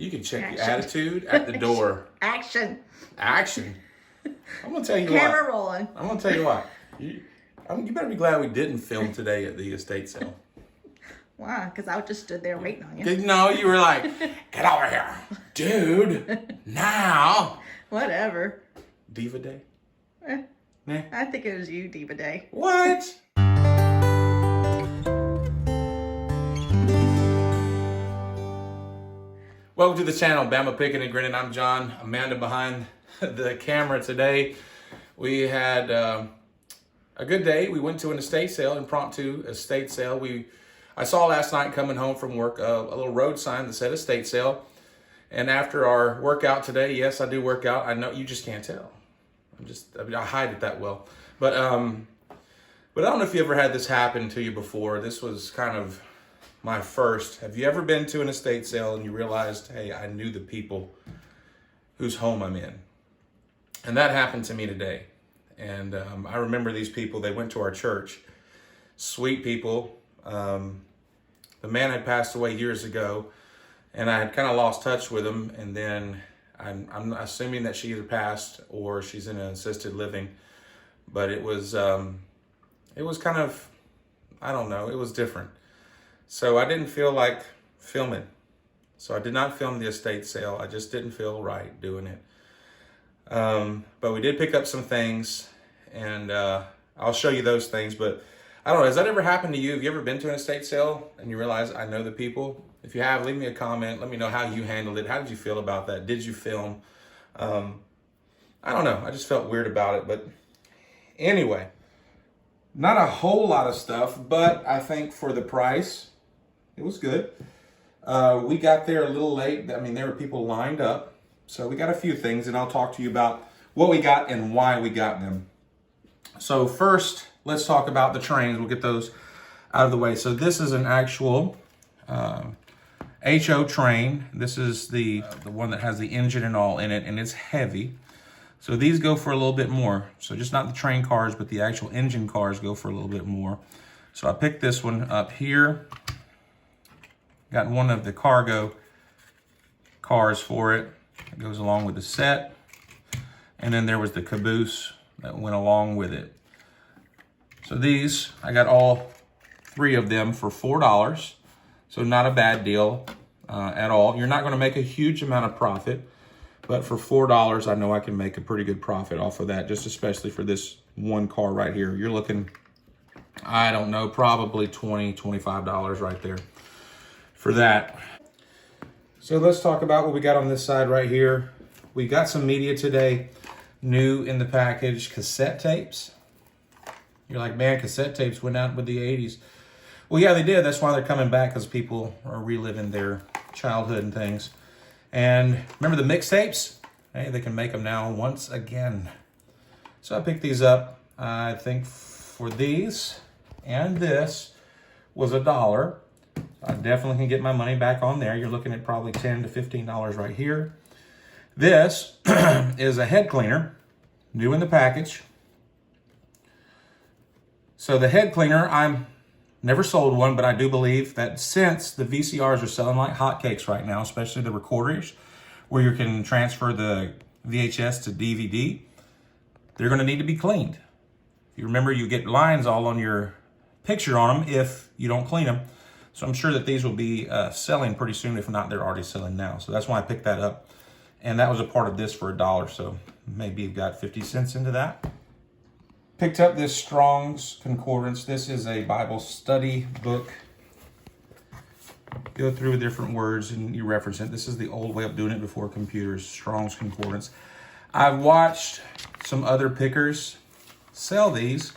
You can check your attitude at the door. Action. Action. I'm going to tell you Camera what. rolling. I'm going to tell you what. You better be glad we didn't film today at the estate sale. Why? Because I just stood there waiting on you. No, you were like, get over here. Dude, now. Whatever. Diva Day? Nah. I think it was you, Diva Day. What? Welcome to the channel, Bama Picking and Grinning. I'm John. Amanda behind the camera today. We had a good day. We went to an estate sale, impromptu estate sale. I saw last night coming home from work a little road sign that said estate sale. And after our workout today, yes, I do work out. I know you just can't tell. I hide it that well. But I don't know if you ever had this happen to you before. This was kind of my first. Have you ever been to an estate sale and you realized, hey, I knew the people whose home I'm in? And that happened to me today. And I remember these people. They went to our church. Sweet people. The man had passed away years ago, and I had kind of lost touch with him. And then I'm assuming that she either passed or she's in an assisted living. But it was kind of, I don't know, it was different. So I didn't feel like filming. So I did not film the estate sale. I just didn't feel right doing it. But we did pick up some things, and I'll show you those things. But I don't know, has that ever happened to you? Have you ever been to an estate sale and you realize I know the people? If you have, leave me a comment. Let me know how you handled it. How did you feel about that? Did you film? I don't know. I just felt weird about it. But anyway, not a whole lot of stuff, but I think for the price, it was good. We got there a little late. I mean, there were people lined up. So we got a few things, and I'll talk to you about what we got and why we got them. So first, let's talk about the trains. We'll get those out of the way. So this is an actual HO train. This is the one that has the engine and all in it, and it's heavy. So these go for a little bit more. So just not the train cars, but the actual engine cars go for a little bit more. So I picked this one up here. Got one of the cargo cars for it. It goes along with the set. And then there was the caboose that went along with it. So these, I got all three of them for $4. So not a bad deal at all. You're not going to make a huge amount of profit, but for $4, I know I can make a pretty good profit off of that, just especially for this one car right here. You're looking, I don't know, probably $20, $25 right there for that. So let's talk about what we got on this side right here. We got some media today, new in the package, cassette tapes. You're like, man, cassette tapes went out with the 80s. Well, yeah, they did. That's why they're coming back, because people are reliving their childhood and things. And remember the mixtapes? Hey, they can make them now once again. So I picked these up. I think for these and this was $1. I definitely can get my money back on there. You're looking at probably $10 to $15 right here. This is a head cleaner, new in the package. So the head cleaner, I'm never sold one, but I do believe that since the VCRs are selling like hotcakes right now, especially the recorders, where you can transfer the VHS to DVD, they're going to need to be cleaned. If you remember, you get lines all on your picture on them if you don't clean them. So I'm sure that these will be selling pretty soon. If not, they're already selling now. So that's why I picked that up. And that was a part of this for $1. So maybe you've got 50 cents into that. Picked up this Strong's Concordance. This is a Bible study book. Go through different words and you reference it. This is the old way of doing it before computers, Strong's Concordance. I've watched some other pickers sell these.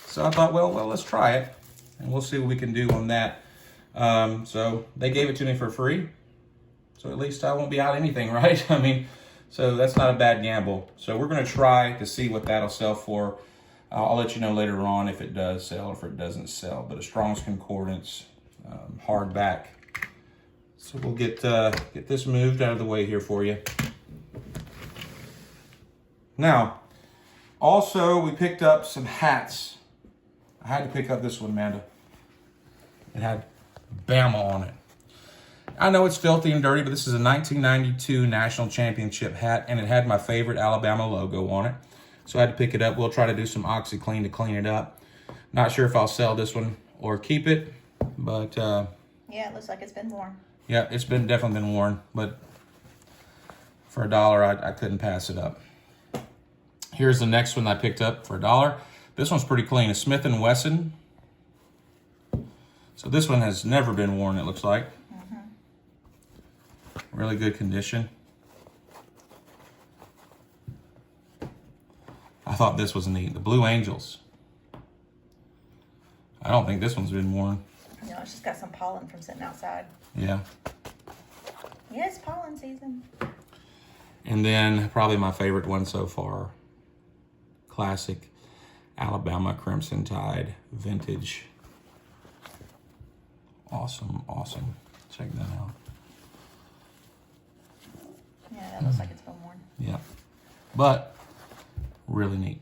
So I thought, well, let's try it. And we'll see what we can do on that. So they gave it to me for free. So at least I won't be out anything, right? I mean, so that's not a bad gamble. So we're going to try to see what that'll sell for. I'll let you know later on if it does sell or if it doesn't sell. But a Strong's Concordance, hardback. So we'll get this moved out of the way here for you. Now, also we picked up some hats. I had to pick up this one, Amanda. It had Bama on it. I know it's filthy and dirty, but this is a 1992 National Championship hat, and it had my favorite Alabama logo on it. So I had to pick it up. We'll try to do some OxyClean to clean it up. Not sure if I'll sell this one or keep it, but... yeah, it looks like it's been worn. Yeah, it's definitely been worn, but for $1, I couldn't pass it up. Here's the next one I picked up for $1. This one's pretty clean. A Smith & Wesson. So this one has never been worn, it looks like. Really good condition. I thought this was neat. The Blue Angels. I don't think this one's been worn. No, it's just got some pollen from sitting outside. Yeah. Yeah, it's pollen season. And then probably my favorite one so far. Classic Alabama Crimson Tide vintage. Awesome, awesome. Check that out. Yeah, that looks like it's been worn. Yeah, but really neat.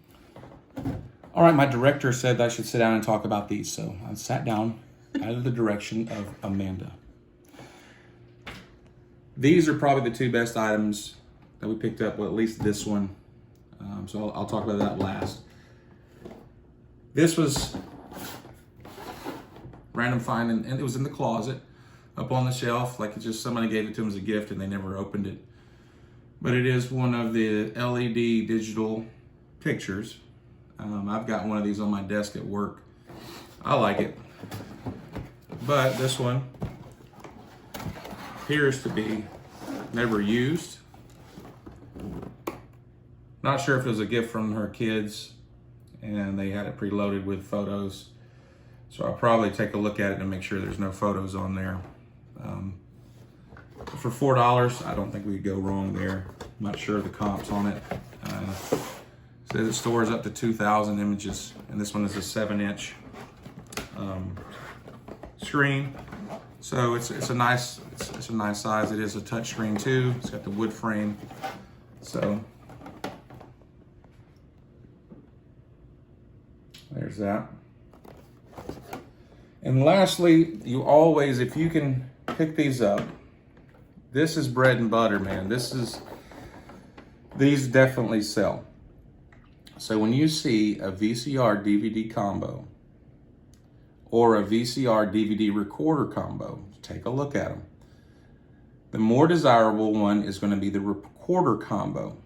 All right, my director said I should sit down and talk about these, so I sat down out of the direction of Amanda. These are probably the two best items that we picked up, well, at least this one. So I'll talk about that last. This was random find, and it was in the closet up on the shelf, like it's just somebody gave it to them as a gift and they never opened it. But it is one of the LED digital pictures. I've got one of these on my desk at work. I like it. But this one appears to be never used. Not sure if it was a gift from her kids and they had it preloaded with photos. So I'll probably take a look at it and make sure there's no photos on there. For $4, I don't think we could go wrong there. I'm not sure of the comps on it. Says it stores up to 2,000 images, and this one is a 7-inch screen. So it's a nice size. It is a touch screen too. It's got the wood frame. So there's that. And lastly, you always, if you can pick these up, this is bread and butter, man. These definitely sell. So when you see a VCR DVD combo or a VCR DVD recorder combo, take a look at them. The more desirable one is going to be the recorder combo.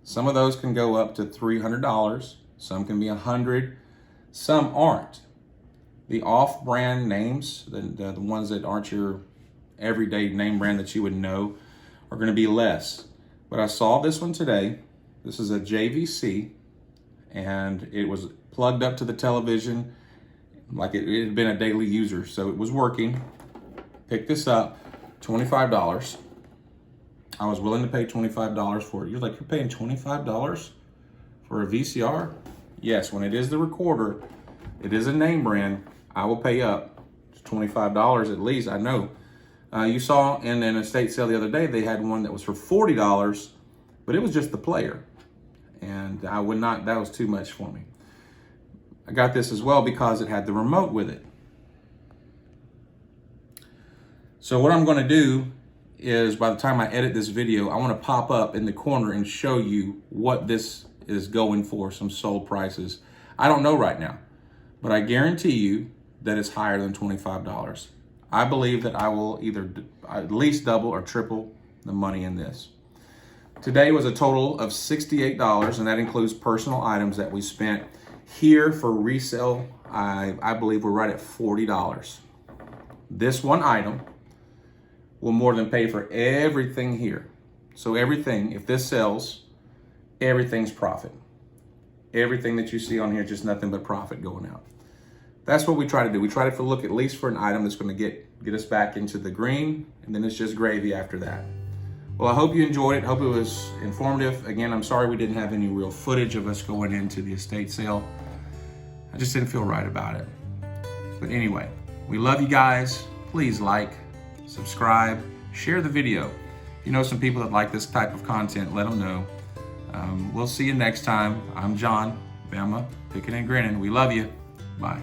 Some of those can go up to $300. Some can be $100. Some aren't. The off-brand names, the ones that aren't your everyday name brand that you would know, are going to be less. But I saw this one today. This is a JVC, and it was plugged up to the television like it had been a daily user, so it was working. Picked this up, $25. I was willing to pay $25 for it. You're like, you're paying $25 for a VCR? Yes, when it is the recorder, it is a name brand, I will pay up to $25 at least, I know. You saw in an estate sale the other day, they had one that was for $40, but it was just the player. And I would not, that was too much for me. I got this as well because it had the remote with it. So what I'm gonna do is by the time I edit this video, I wanna pop up in the corner and show you what this is going for, some sold prices. I don't know right now, but I guarantee you that it's higher than $25. I believe that I will either at least double or triple the money in this. Today was a total of $68, and that includes personal items that we spent here for resale. I believe we're right at $40. This one item will more than pay for everything here. So everything, if this sells, everything's profit. Everything that you see on here is just nothing but profit going out. That's what we try to do. We try to look at least for an item that's going to get us back into the green, and then it's just gravy after that. Well, I hope you enjoyed it. Hope it was informative. Again, I'm sorry we didn't have any real footage of us going into the estate sale. I just didn't feel right about it. But anyway, we love you guys. Please like, subscribe, share the video. If you know some people that like this type of content, let them know. We'll see you next time. I'm John, Bama, picking and grinning. We love you. Bye.